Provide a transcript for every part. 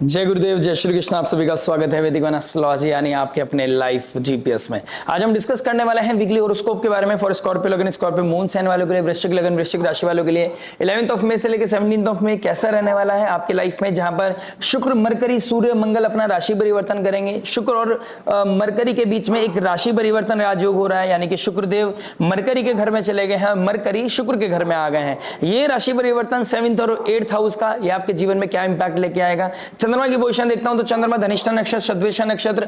जय गुरुदेव, जय श्री कृष्ण। आप सभी का स्वागत है वैदिक वन एस्ट्रोलॉजी यानी आपके अपने लाइफ जीपीएस में। आज हम डिस्कस करने वाले हैं वीकली हॉरोस्कोप के बारे में फॉर स्कॉर्पियो लगन, स्कॉर्पियो मून साइन वालों के लिए, वृश्चिक लगन, वृश्चिक राशि वालों के लिए 11 मई से लेकर 17 मई कैसा रहने वाला है आपकी लाइफ में, जहां पर शुक्र, मरकरी, सूर्य, मंगल अपना राशि परिवर्तन करेंगे। शुक्र और मरकरी के बीच में एक राशि परिवर्तन राजयोग हो रहा है, यानी कि शुक्रदेव मरकरी के घर में चले गए हैं, मरकरी शुक्र के घर में आ गए हैं। ये राशि परिवर्तन 7th और 8th हाउस का ये आपके जीवन में क्या इंपैक्ट लेके आएगा। चंद्रमा की पोजीशन देखता हूं तो चंद्रमा धनिष्ठा नक्षत्र, शतभिषा नक्षत्र,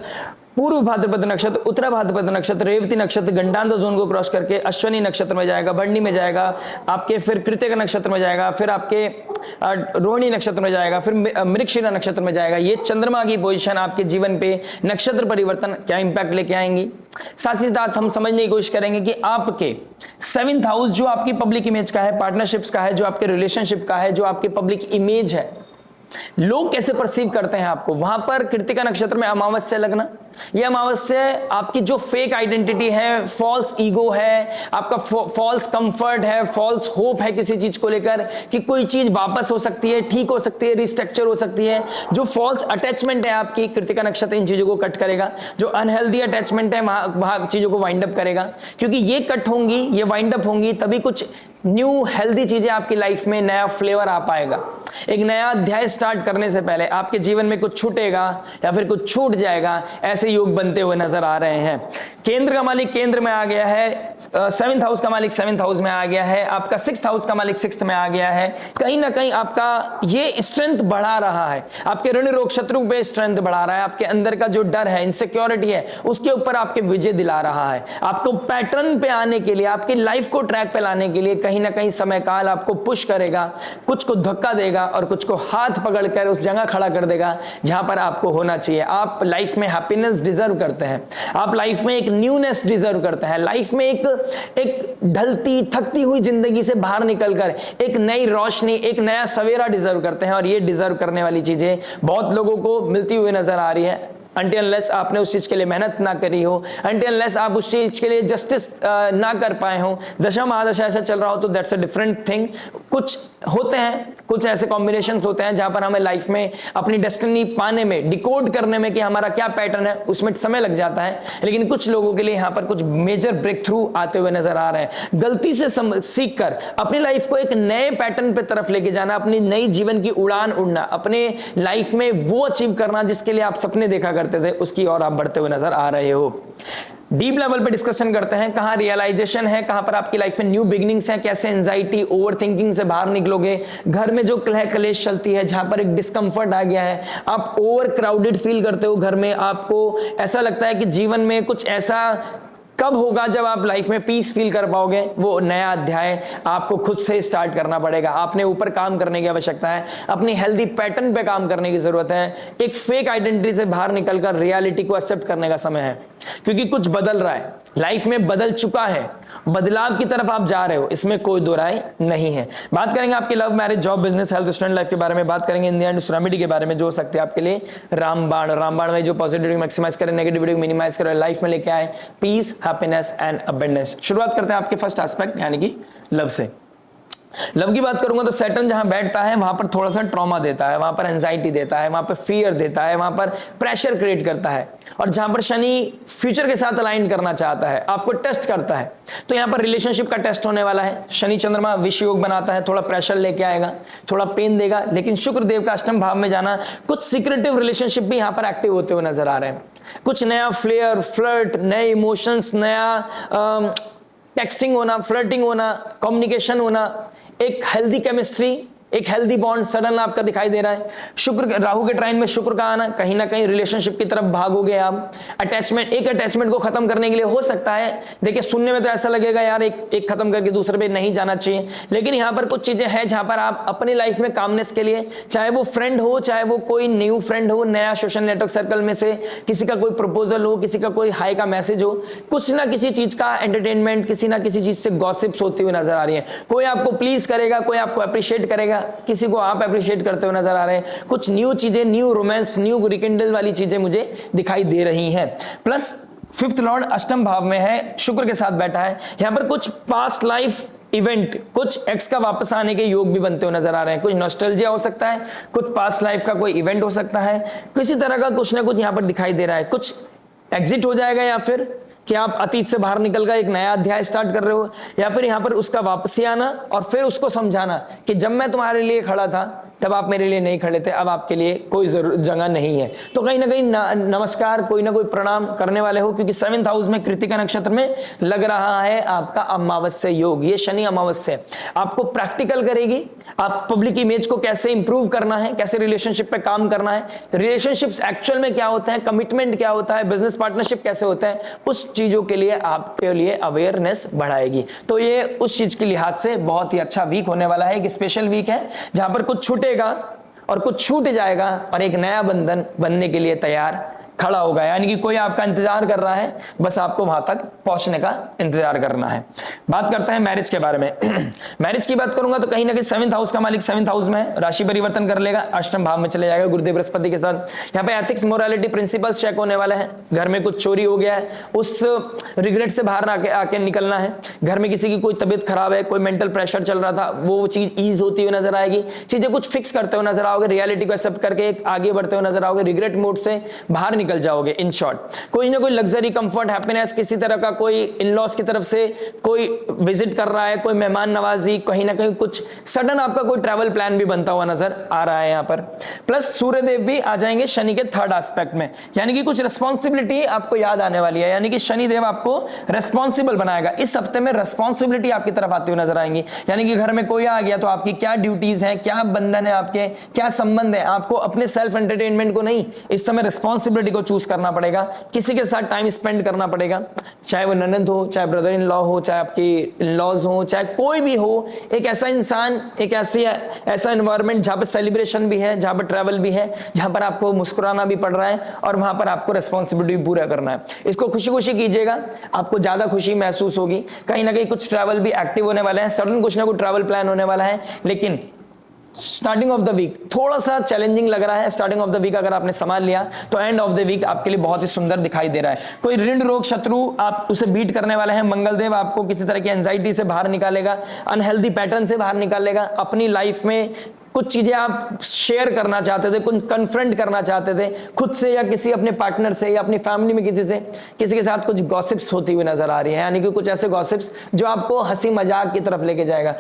पूर्व भाद्रपद नक्षत्र, उत्तर भाद्रपद नक्षत्र, रेवती नक्षत्र, गंडांत जोन को क्रॉस करके अश्विनी नक्षत्र में जाएगा, भरणी में जाएगा, आपके फिर कृतिका नक्षत्र में जाएगा, फिर आपके रोहिणी नक्षत्र में जाएगा, फिर मृगशिरा नक्षत्र में जाएगा। ये चंद्रमा की पोजीशन आपके जीवन पे नक्षत्र परिवर्तन क्या इंपैक्ट लेके आएंगी। साथ ही साथ हम समझने की कोशिश करेंगे कि आपके 7th हाउस जो आपकी पब्लिक इमेज का है, पार्टनरशिप्स का है, जो आपके रिलेशनशिप का है, जो आपके पब्लिक इमेज है, लोग कैसे परसीव करते हैं आपको। वहां पर कृतिका नक्षत्र में अमावस्या लगना, यह अमावस्या आपकी जो फेक आइडेंटिटी है, फॉल्स ईगो है, आपका फॉल्स कंफर्ट है, फॉल्स होप है किसी चीज को लेकर कि कोई चीज वापस हो सकती है, ठीक हो सकती है, रिस्ट्रक्चर हो सकती है, जो फॉल्स अटैचमेंट है आपकी, कृतिका नक्षत्र इन चीजों को कट करेगा। जो अनहेल्दी अटैचमेंट है वहां चीजों को वाइंड अप करेगा, क्योंकि ये कट होंगी, ये वाइंड अप होंगी, तभी कुछ न्यू हेल्दी चीजें आपकी लाइफ में, नया फ्लेवर आ पाएगा। एक नया अध्याय स्टार्ट करने से पहले आपके जीवन में कुछ छूटेगा या फिर कुछ छूट जाएगा, ऐसे योग बनते हुए नजर आ रहे हैं। केंद्र का मालिक केंद्र में आ गया है, 7th हाउस का मालिक 7th हाउस में आ गया है, आपका 6th हाउस का मालिक 6th में आ गया है। कहीं ना कहीं आपका ये स्ट्रेंथ बढ़ा रहा है, आपके ऋण रोग शत्रु पे स्ट्रेंथ बढ़ा रहा है, आपके अंदर का जो डर है, इनसिक्योरिटी है, उसके ऊपर आपके विजय दिला रहा है। आपको पैटर्न पे आने के लिए, आपकी लाइफ को ट्रैक पे लाने के लिए कहीं ना कहीं समय काल आपको पुश करेगा, कुछ को धक्का देगा और कुछ को हाथ पकड़कर उस जगह खड़ा कर देगा जहां पर आपको होना चाहिए। आप लाइफ में हैप्पीनेस डिजर्व करते हैं, आप लाइफ में एक न्यूनेस डिजर्व करते हैं, लाइफ में एक ढलती थकती हुई जिंदगी से बाहर निकलकर एक नई रोशनी, एक नया सवेरा डिजर्व करते हैं। और ये डिजर्व करने वाली चीजें बहुत लोगों को मिलती हुई नजर आ रही है। Until unless आपने उस चीज के लिए मेहनत ना करी हो, until unless आप उस चीज के लिए जस्टिस ना कर पाए हो, दशा महादशा ऐसा चल रहा हो, तो दैट्स अ डिफरेंट थिंग। कुछ होते हैं, कुछ ऐसे कॉम्बिनेशंस होते हैं जहां पर हमें लाइफ में अपनी डेस्टिनी पाने में, डिकोड करने में कि हमारा क्या पैटर्न है, उसमें समय लग जाता है। लेकिन कुछ लोगों के लिए यहाँ पर कुछ मेजर ब्रेक थ्रू आते हुए नजर आ रहे हैं। गलती से सीख कर अपनी लाइफ को एक नए पैटर्न पे तरफ लेके जाना, अपनी नई जीवन की उड़ान उड़ना, अपने लाइफ में वो अचीव करना जिसके लिए आप सपने देखा करते थे, उसकी ओर आप बढ़ते हुए नजर आ रहे हो। डीप लेवल पे डिस्कशन करते हैं, कहां रियलाइजेशन है, कहां पर आपकी लाइफ में न्यू बिगिनिंग्स है, कैसे एंजाइटी, ओवर थिंकिंग से बाहर निकलोगे, घर में जो कलह कलेश चलती है, जहां पर एक डिस्कंफर्ट आ गया है, आप ओवर क्राउडेड फील करते हो घर में, आपको ऐसा लगता है कि जीवन में कुछ ऐसा कब होगा जब आप लाइफ में पीस फील कर पाओगे। वो नया अध्याय आपको खुद से स्टार्ट करना पड़ेगा, आपने ऊपर काम करने की आवश्यकता है, अपनी हेल्दी पैटर्न पे काम करने की जरूरत है। एक फेक आइडेंटिटी से बाहर निकलकर रियलिटी को एक्सेप्ट करने का समय है, क्योंकि कुछ बदल रहा है, लाइफ में बदल चुका है, बदलाव की तरफ आप जा रहे हो, इसमें कोई दो राय नहीं है। बात करेंगे आपकी love, marriage, job, business, health, student life के बारे में, बात करेंगे इन द एंड रेमेडी के बारे में जो हो सकते हैं आपके लिए। रामबाण में जो पॉजिटिविटी मैक्सिमाइज करे, नेगेटिविटी मिनिमाइज करे, लाइफ में लेके आए पीस, हैप्पीनेस एंड अबंडेंस। शुरुआत करते हैं आपके फर्स्ट एस्पेक्ट यानी कि लव से। लव की बात करूंगा तो सैटर्न जहां बैठता है वहां पर थोड़ा सा ट्रॉमा देता है, वहां पर एंजाइटी देता है, वहां पर फियर देता है, वहां पर प्रेशर क्रिएट करता है। और जहां पर शनि फ्यूचर के साथ अलाइन करना चाहता है, आपको टेस्ट करता है, तो यहां पर रिलेशनशिप का टेस्ट होने वाला है। शनि चंद्रमा विष योग बनाता है, थोड़ा प्रेशर लेके आएगा, थोड़ा पेन देगा, लेकिन शुक्र देव का अष्टम भाव में जाना, कुछ सीक्रेटिव रिलेशनशिप भी यहां पर एक्टिव होते हुए नजर आ रहे हैं। कुछ नया फ्लेयर, फ्लर्ट, नए इमोशंस, नया टेक्सटिंग होना, फ्लर्टिंग होना, कम्युनिकेशन होना, एक हेल्दी केमिस्ट्री, एक हेल्दी बॉन्ड सडन आपका दिखाई दे रहा है। शुक्र, राहु के ट्राइन में शुक्र का आना, कहीं ना कहीं रिलेशनशिप की तरफ भागोगे आप। अटैचमेंट, एक अटैचमेंट को खत्म करने के लिए हो सकता है, देखिए सुनने में तो ऐसा लगेगा यार एक खत्म करके दूसरे पे नहीं जाना चाहिए, लेकिन यहां पर कुछ चीजें हैं जहां पर आप अपनी लाइफ में कामनेस के लिए, चाहे वो फ्रेंड हो, चाहे वो कोई न्यू फ्रेंड हो, नया सोशल नेटवर्क सर्कल में से किसी का कोई प्रपोजल हो, किसी का कोई हाई का मैसेज हो, कुछ ना किसी चीज का एंटरटेनमेंट, किसी ना किसी चीज से गॉसिप्स होती हुई नजर आ रही है। कोई आपको प्लीज करेगा, कोई आपको अप्रिशिएट करेगा, किसी को आप अप्रिशिएट करते हुए नजर आ रहे हैं। कुछ न्यू चीजें, न्यू रोमांस, न्यू रिकिंडल वाली चीजें मुझे दिखाई दे रही हैं। प्लस 5th लॉर्ड अष्टम भाव में है, शुक्र के साथ बैठा है। यहां पर कुछ पास्ट लाइफ इवेंट, कुछ एक्स का वापस आने के योग भी बनते हुए नजर आ रहे हैं। कुछ नॉस्टैल्जिया हो सकता है, कुछ पास्ट लाइफ का कोई इवेंट हो सकता है, किसी तरह का कुछ ना कुछ यहां पर दिखाई दे रहा है। कुछ एग्जिट हो जाएगा, या फिर कि आप अतीत से बाहर निकलकर एक नया अध्याय स्टार्ट कर रहे हो, या फिर यहां पर उसका वापसी आना और फिर उसको समझाना कि जब मैं तुम्हारे लिए खड़ा था तब आप मेरे लिए नहीं खड़े थे, अब आपके लिए कोई जगह नहीं है। तो कहीं ना कहीं नमस्कार, कोई ना कोई प्रणाम करने वाले हो, क्योंकि 7th हाउस में कृतिका नक्षत्र में लग रहा है आपका अमावस्या योग। ये शनि अमावस्या आपको प्रैक्टिकल करेगी। आप पब्लिक इमेज को कैसे इंप्रूव करना है, कैसे रिलेशनशिप पे काम करना है, रिलेशनशिप्स एक्चुअल में क्या होता है, कमिटमेंट क्या होता है, बिजनेस पार्टनरशिप कैसे होता है, उस चीजों के लिए आपके लिए अवेयरनेस बढ़ाएगी। तो ये उस चीज के लिहाज से बहुत ही अच्छा वीक होने वाला है। एक स्पेशल वीक है जहां पर कुछ छूटेगा और कुछ छूट जाएगा और एक नया बंधन बनने के लिए तैयार खड़ा होगा। यानी कि कोई आपका इंतजार कर रहा है, बस आपको वहां तक पहुंचने का इंतजार करना है। बात करते हैं मैरिज के बारे में। मैरिज की बात करूंगा तो कहीं ना कहीं 7th हाउस का मालिक 7th हाउस में है, राशि परिवर्तन कर लेगा, अष्टम भाव में चले जाएगा गुरुदेव बृहस्पति के साथ। यहाँ पे एथिक्स, मोरालिटी, प्रिंसिपल्स चेक होने वाले हैं। घर में कुछ चोरी हो गया है, उस रिग्रेट से बाहर आके निकलना है। घर में किसी की कोई तबियत खराब है, कोई मेंटल प्रेशर चल रहा था, वो चीज ईज होती हुई नजर आएगी। चीजें कुछ फिक्स करते हुए नजर आओगे, रियलिटी को एक्सेप्ट करके एक आगे बढ़ते हुए नजर आओगे, रिग्रेट मोड से बाहर निकल जाओगे। इन शॉर्ट, कोई ना कोई लग्जरी, कंफर्ट, हैप्पीनेस, किसी तरह का कोई इन-लॉज की तरफ से कोई विजिट कर रहा है, कोई मेहमान नवाजी, कहीं ना कहीं कुछ सडन आपका कोई ट्रैवल प्लान भी बनता हुआ नजर आ रहा है यहां पर। प्लस सूर्यदेव भी आ जाएंगे शनि के 3rd एस्पेक्ट में, यानी कि कुछ रिस्पॉन्सिबिलिटी आपको याद आने वाली है। यानी कि शनिदेव आपको रिस्पॉन्सिबल बनाएगा। इस हफ्ते में रिस्पॉन्सिबिलिटी आपकी तरफ आती हुई नजर आएंगी। यानी कि घर में कोई आ गया तो आपकी क्या ड्यूटीज है, क्या बंधन है, आपके क्या संबंध है, आपको अपने सेल्फ एंटरटेनमेंट को नहीं, इस समय रिस्पॉन्सिबिलिटी को चूज करना पड़ेगा। किसी के साथ टाइम स्पेंड करना पड़ेगा, चाहे वो ननद हो, चाहे ब्रदर इन लॉ हो, चाहे आपकी इन लॉज हो, चाहे कोई भी हो। एक ऐसा इंसान, एक ऐसा एनवायरनमेंट जहां पर सेलिब्रेशन भी है, जहां पर ट्रैवल भी है, जहां पर आपको मुस्कुराना भी पड़ रहा है और वहां पर आपको रिस्पॉन्सिबिलिटी पूरा करना है। इसको खुशी खुशी कीजिएगा, आपको ज्यादा खुशी महसूस होगी। कहीं ना कहीं कुछ ट्रैवल भी एक्टिव होने वाले हैं, सडन कुछ ना कुछ ट्रैवल प्लान होने वाला है। लेकिन स्टार्टिंग ऑफ द वीक थोड़ा सा चैलेंजिंग लग रहा है। स्टार्टिंग ऑफ द वीक अगर आपने संभाल लिया तो एंड ऑफ द वीक आपके लिए बहुत ही सुंदर दिखाई दे रहा है। कोई ऋण, रोग, शत्रु आप उसे बीट करने वाले हैं। मंगलदेव आपको किसी तरह की एंजाइटी से बाहर निकालेगा, अनहेल्दी पैटर्न से बाहर निकालेगा। अपनी लाइफ में कुछ चीजें आप शेयर करना चाहते थे, कुछ कन्फ्रंट करना चाहते थे खुद से या किसी अपने पार्टनर से या अपनी फैमिली में किसी के साथ कुछ गॉसिप्स होती हुई नजर आ रही है। यानी कि कुछ ऐसे गॉसिप्स जो आपको हंसी मजाक की तरफ लेके जाएगा।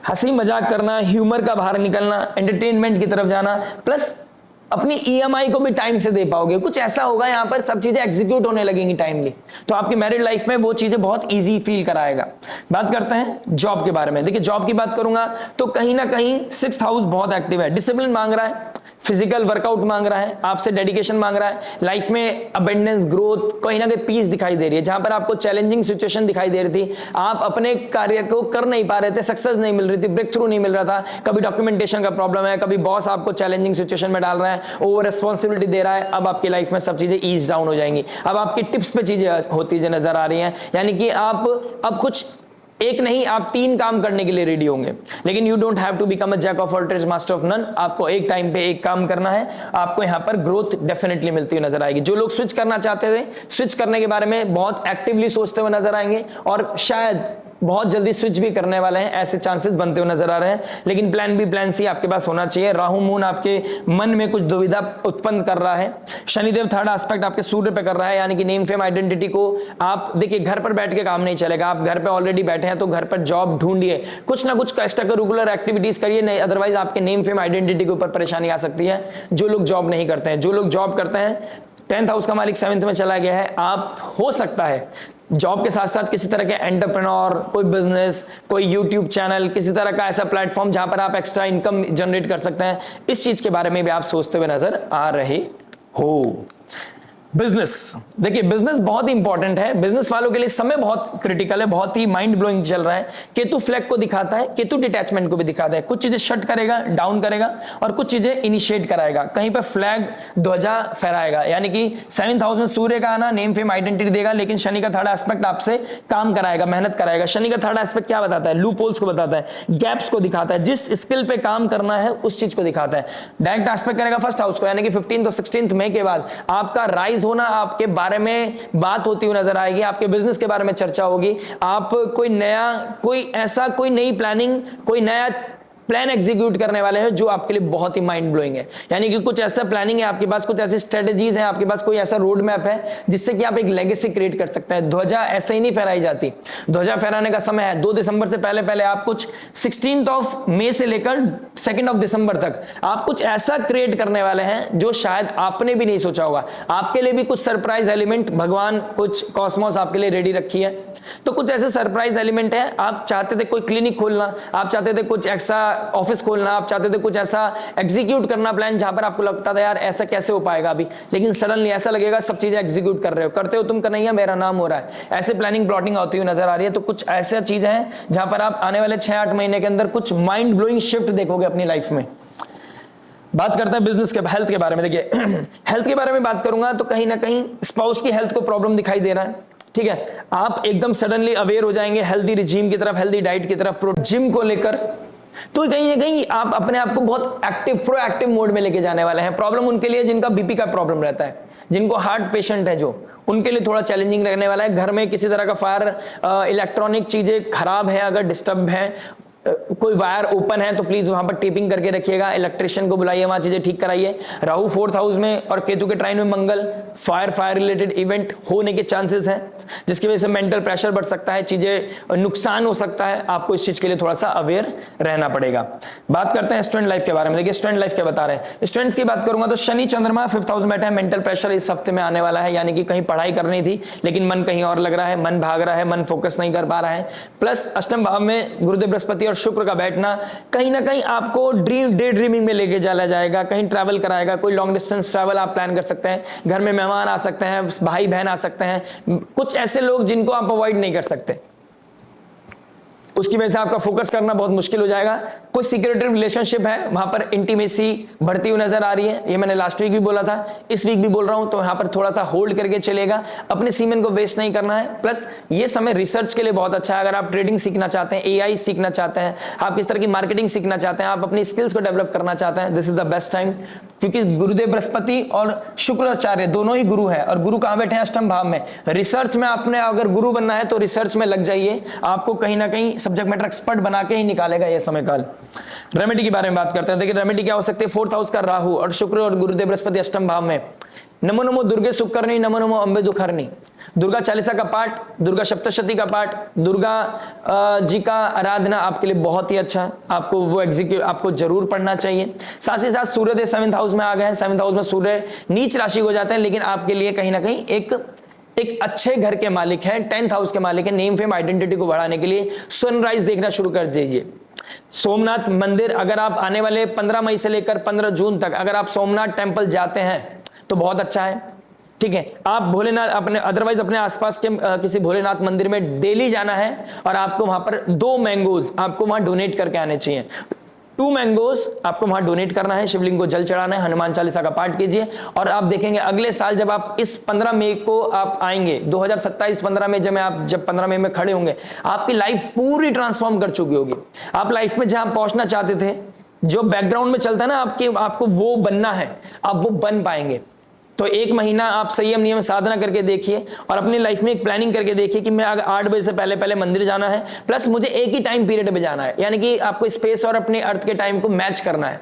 हंसी मजाक करना, ह्यूमर का बाहर निकलना, एंटरटेनमेंट की तरफ जाना, प्लस अपनी ईएमआई को भी टाइम से दे पाओगे। कुछ ऐसा होगा यहां पर, सब चीजें एग्जीक्यूट होने लगेंगी टाइमली, तो आपकी मैरिड लाइफ में वो चीजें बहुत इजी फील कराएगा। बात करते हैं जॉब के बारे में। देखिए जॉब की बात करूंगा तो कहीं ना कहीं 6th हाउस बहुत एक्टिव है। डिसिप्लिन मांग रहा है, फिजिकल वर्कआउट मांग रहा है, आपसे डेडिकेशन मांग रहा है। लाइफ में अबेंडेंस, ग्रोथ, कहीं ना कहीं पीस दिखाई दे रही है। जहां पर आपको चैलेंजिंग सिचुएशन दिखाई दे रही थी, आप अपने कार्य को कर नहीं पा रहे थे, सक्सेस नहीं मिल रही थी, ब्रेक थ्रू नहीं मिल रहा था, कभी डॉक्यूमेंटेशन का प्रॉब्लम है, कभी बॉस आपको चैलेंजिंग सिचुएशन में डाल रहा है, ओवर रिस्पॉन्सिबिलिटी दे रहा है। अब आपकी लाइफ में सब चीजें ईज डाउन हो जाएंगी। अब आपकी टिप्स पे चीजें होती नजर आ रही हैं। यानी कि आप अब कुछ एक नहीं, आप 3 काम करने के लिए रेडी होंगे। लेकिन you don't have to become a jack of all trades master of none. आपको एक टाइम पे एक काम करना है। आपको यहां पर ग्रोथ डेफिनेटली मिलती हुई नजर आएगी। जो लोग स्विच करना चाहते थे, स्विच करने के बारे में बहुत एक्टिवली सोचते हुए नजर आएंगे और शायद बहुत जल्दी स्विच भी करने वाले हैं, ऐसे चांसेस बनते हुए नजर आ रहे हैं। लेकिन प्लान बी, प्लान सी आपके पास होना चाहिए। राहु मून आपके मन में कुछ दुविधा उत्पन्न कर रहा है। शनिदेव 3rd एस्पेक्ट आपके सूर्य पे कर रहा है। यानी कि नेम, फेम, आइडेंटिटी को आप देखिए, घर पर बैठ के काम नहीं चलेगा। आप घर पे ऑलरेडी बैठे हैं तो घर पर जॉब ढूंढिए, कुछ ना कुछ एक्स्ट्रा करिकुलर एक्टिविटीज करिए, नहीं अदरवाइज आपके नेम, फेम, आइडेंटिटी के ऊपर परेशानी आ सकती है। जो लोग जॉब नहीं करते हैं, जो लोग जॉब करते हैं, 10th हाउस का मालिक 7th में चला गया है। आप हो सकता है जॉब के साथ साथ किसी तरह के एंटरप्रेन्योर, कोई बिजनेस, कोई यूट्यूब चैनल, किसी तरह का ऐसा प्लेटफॉर्म जहां पर आप एक्स्ट्रा इनकम जनरेट कर सकते हैं, इस चीज के बारे में भी आप सोचते हुए नजर आ रहे हो। बिजनेस, देखिए बिजनेस बहुत ही इंपॉर्टेंट है। बिजनेस वालों के लिए समय बहुत क्रिटिकल है, बहुत ही माइंड ब्लोइंग चल रहा है। केतु फ्लैग को दिखाता है, केतु डिटैचमेंट को भी दिखाता है। कुछ चीजें शट करेगा, डाउन करेगा और कुछ चीजें इनिशिएट कराएगा, कहीं पर फ्लैग ध्वजा फहराएगा। यानी कि 7th हाउस में सूर्य का आना नेम, फेम, आइडेंटिटी देगा, लेकिन शनि का 3rd एस्पेक्ट आपसे काम कराएगा, मेहनत कराएगा। शनि का 3rd एस्पेक्ट क्या बताता है? लूप होल्स को बताता है, गैप्स को दिखाता है, जिस स्किल पे काम करना है उस चीज को दिखाता है। डायरेक्ट एस्पेक्ट करेगा 1st हाउस को, यानी कि 15th और 16th मई के बाद आपका राइज स्टडीज होना, आपके बारे में बात होती हुई नजर आएगी, आपके बिजनेस के बारे में चर्चा होगी, आप कोई नई प्लानिंग, कोई नया प्लान एग्जीक्यूट करने वाले हैं जो आपके लिए बहुत ही माइंड ब्लोइंग है। यानी कि कुछ ऐसा प्लानिंग है आपके पास, कुछ ऐसी स्ट्रेटेजीज हैं आपके पास, कोई ऐसा रोड मैप है जिससे कि आप एक लेगेसी क्रिएट कर सकते हैं। ध्वजा ऐसे ही नहीं फहराई जाती, ध्वजा फहराने का समय है 2 दिसंबर से पहले आप कुछ 16 मई से लेकर 2 दिसंबर तक आप कुछ ऐसा क्रिएट करने वाले हैं जो शायद आपने भी नहीं सोचा होगा। आपके लिए भी कुछ सरप्राइज एलिमेंट भगवान, कुछ कॉस्मोस आपके लिए रेडी रखी है। तो कुछ ऐसे सरप्राइज एलिमेंट है, आप चाहते थे कोई क्लिनिक खोलना, आप चाहते थे कुछ ऐसा ऑफिस खोलना, आप चाहते थे कुछ ऐसा एग्जीक्यूट करना प्लान जहां पर आपको लगता था यार ऐसा कैसे हो पाएगा अभी, लेकिन सडनली ऐसा लगेगा सब चीजें एग्जीक्यूट कर रहे हो, करते हो तुम कन्हैया, मेरा नाम हो रहा है। ऐसे प्लानिंग प्लॉटिंग होती हुई नजर आ रही है। तो कुछ ऐसा चीजें हैं जहां पर आप आने वाले 6-8 महीने के अंदर कुछ माइंड ब्लोइंग शिफ्ट देखोगे अपनी लाइफ में। बात करते हैं बिजनेस के हेल्थ के बारे में। देखिए हेल्थ के बारे में बात करूंगा तो कहीं ना कहीं स्पाउस की हेल्थ को प्रॉब्लम दिखाई दे रहा है। ठीक है, आप एकदम सडनली अवेयर हो जाएंगे हेल्दी रिजीम की तरफ, हेल्दी डाइट की तरफ, जिम को लेकर। तो कहीं ना कहीं आप अपने आप को बहुत एक्टिव, प्रोएक्टिव मोड में लेके जाने वाले हैं। प्रॉब्लम उनके लिए जिनका बीपी का प्रॉब्लम रहता है, जिनको हार्ट पेशेंट है, जो उनके लिए थोड़ा चैलेंजिंग रहने वाला है। घर में किसी तरह का फायर, इलेक्ट्रॉनिक चीजें खराब है, अगर डिस्टर्ब है, कोई वायर ओपन है तो प्लीज वहां पर टेपिंग करके रखिएगा, इलेक्ट्रिशियन को बुलाइए, वहां चीजें ठीक कराइए। राहु 4th हाउस में और केतु के ट्राइन में मंगल, फायर रिलेटेड इवेंट होने के चांसेस हैं, जिसकी वजह से मेंटल प्रेशर बढ़ सकता है, चीजें नुकसान हो सकता है। आपको इस चीज के लिए थोड़ा सा अवेयर रहना पड़ेगा। बात करते हैं स्टूडेंट लाइफ के बारे में। देखिए स्टूडेंट लाइफ क्या बता रहे हैं। स्टूडेंट्स की बात करूंगा तो शनि चंद्रमा 5th हाउस में बैठा है, मेंटल प्रेशर इस हफ्ते में आने वाला है। यानी कि कहीं पढ़ाई करनी थी लेकिन मन कहीं और लग रहा है, मन भाग रहा है, मन फोकस नहीं कर पा रहा है। प्लस अष्टम भाव में गुरुदेव बृहस्पति और शुक्र का बैठना कहीं ना कहीं आपको डे ड्रीमिंग में लेके चला जाएगा, कहीं ट्रैवल कराएगा, कोई लॉन्ग डिस्टेंस ट्रैवल आप प्लान कर सकते हैं। घर में मेहमान आ सकते हैं, भाई बहन आ सकते हैं, कुछ ऐसे लोग जिनको आप अवॉइड नहीं कर सकते, उसकी वजह से आपका फोकस करना बहुत मुश्किल हो जाएगा। कोई सीक्रेटिव रिलेशनशिप है, वहां पर इंटीमेसी बढ़ती हुई नजर आ रही है। ये मैंने लास्ट वीक भी बोला था, इस वीक भी बोल रहा हूं, तो यहां पर थोड़ा सा होल्ड करके चलेगा, अपने सीमेन को वेस्ट नहीं करना है। प्लस ये समय रिसर्च के लिए बहुत अच्छा है। अगर आप ट्रेडिंग सीखना चाहते हैं, एआई सीखना चाहते हैं, आप किस तरह की मार्केटिंग सीखना चाहते हैं, आप अपनी स्किल्स को डेवलप करना चाहते हैं, this is the best time. क्योंकि गुरुदेव बृहस्पति और शुक्राचार्य दोनों ही गुरु है, और गुरु कहां बैठे हैं? अष्टम भाव में। रिसर्च में आपने अगर गुरु बनना है तो रिसर्च में लग जाइए, आपको कहीं ना कहीं सब्जेक्ट मैटर एक्सपर्ट बना के ही निकालेगा यह समय काल। रेमेडी के बारे में बात करते हैं। देखिए रेमेडी क्या हो सकती है। 4th हाउस का राहु और शुक्र और गुरुदेव बृहस्पति अष्टम भाव में। नमो नमो दुर्गे सुकरनी, नमो नमो अंबे दुखरनी, दुर्गा चालीसा का पाठ, दुर्गा सप्तशती का पाठ, दुर्गा जी का आराधना आपके लिए बहुत ही अच्छा, आपको वो आपको जरूर पढ़ना चाहिए। साथ ही साथ सूर्यदेव 7th हाउस में आ गए हैं। 7th हाउस में सूर्य नीच राशि हो जाते हैं, लेकिन आपके लिए कहीं ना कहीं एक अच्छे घर के मालिक है, 10th हाउस के मालिक है। नेम फेम आइडेंटिटी को बढ़ाने के लिए सनराइज देखना शुरू कर दीजिए। सोमनाथ मंदिर, अगर आप आने वाले 15 मई से लेकर 15 जून तक अगर आप सोमनाथ टेम्पल जाते हैं तो बहुत अच्छा है। ठीक है, आप भोलेनाथ अदरवाइज अपने आसपास के किसी भोलेनाथ मंदिर में डेली जाना है, और आपको वहां पर 2 मैंगोज आपको वहां डोनेट करके आने चाहिए। 2 मैंगोज आपको वहां डोनेट करना है, शिवलिंग को जल चढ़ाना है, हनुमान चालीसा का पाठ कीजिए, और आप देखेंगे अगले साल जब आप इस 15 मई को आप आएंगे, 2027 15 मई जब 15 मई में खड़े होंगे, आपकी लाइफ पूरी ट्रांसफॉर्म कर चुकी होगी। आप लाइफ में जहां पहुंचना चाहते थे, जो बैकग्राउंड में चलता है ना आपको वो बनना है, आप वो बन पाएंगे। तो 1 महीना आप संयम नियम साधना करके देखिए, और अपनी लाइफ में एक प्लानिंग करके देखिए कि मैं अगर 8 बजे से पहले मंदिर जाना है, प्लस मुझे एक ही टाइम पीरियड में जाना है। यानी कि आपको स्पेस और अपने अर्थ के टाइम को मैच करना है।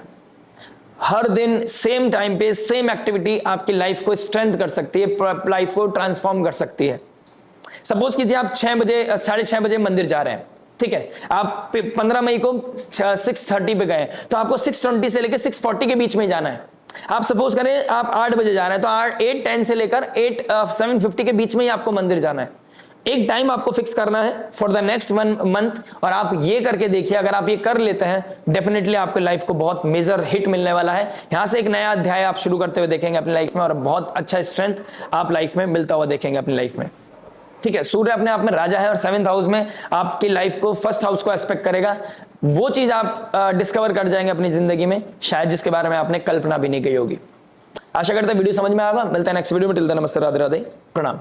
हर दिन सेम टाइम पे सेम एक्टिविटी आपकी लाइफ को स्ट्रेंथ कर सकती है, लाइफ को ट्रांसफॉर्म कर सकती है। सपोज कीजिए आप 6 बजे 6:30 बजे मंदिर जा रहे हैं, ठीक है, आप 15 मई को 6:30 पे गए, तो आपको 6:20 से लेकर 6:40 के बीच में जाना है। आप सपोज करें आप 8 बजे जा रहे हैं, तो 8:10 से लेकर 7:50 के बीच में ही आपको मंदिर जाना है। एक टाइम आपको फिक्स करना है फॉर द नेक्स्ट 1 मंथ, और आप ये करके देखिए, अगर आप ये कर लेते हैं डेफिनेटली आपकी लाइफ को बहुत मेजर हिट मिलने वाला है। यहां से एक नया अध्याय आप शुरू करते हुए देखेंगे अपनी लाइफ में, और बहुत अच्छा स्ट्रेंथ आप लाइफ में मिलता हुआ देखेंगे अपनी लाइफ में। ठीक है, सूर्य अपने आप में राजा है, और 7th हाउस में आपकी लाइफ को 1st हाउस को एस्पेक्ट करेगा। वो चीज आप डिस्कवर कर जाएंगे अपनी जिंदगी में, शायद जिसके बारे में आपने कल्पना भी नहीं की होगी। आशा करते हैं वीडियो समझ में आएगा। मिलते हैं नेक्स्ट वीडियो में। टिल देन नमस्ते, राधे राधे, प्रणाम।